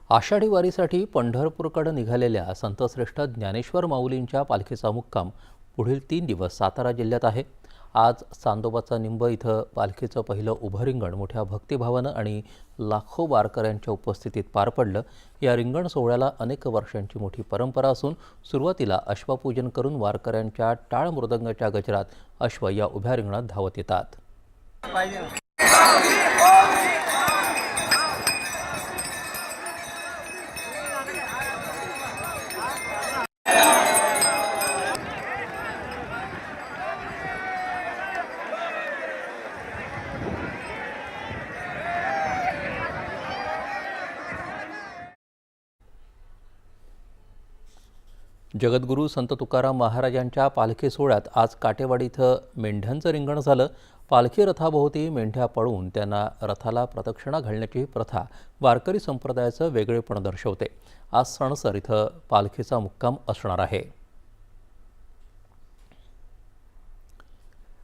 आषाढी वारीसाठी पंढरपूरकडे निघालेल्या संतश्रेष्ठ ज्ञानेश्वर माऊलींच्या पालखीचा मुक्काम पुढील 3 दिवस सातारा जिल्ह्यात आहे। आज चांदोबाचा निंब इथं पालखीचं पहिलं उभं रिंगण मोठ्या भक्तिभावानं आणि लाखो वारकऱ्यांच्या उपस्थितीत पार पडलं। या रिंगण सोहळ्याला अनेक वर्षांची मोठी परंपरा असून सुरुवातीला अश्वपूजन करून वारकऱ्यांच्या टाळ मृदंगाच्या गजरात अश्व या उभ्या रिंगणात धावत येतात। जगद्गुरू संत तुकाराम महाराजांच्या पालखी सोहळ्यात आज काटेवाडी इथं मेंढ्यांचं रिंगण झालं। पालखी रथाभोवती मेंढ्या पळवून त्यांना रथाला प्रदक्षिणा घालण्याची प्रथा वारकरी संप्रदायाचं वेगळेपण दर्शवते। आज सणसर इथं पालखीचा मुक्काम असणार आहे।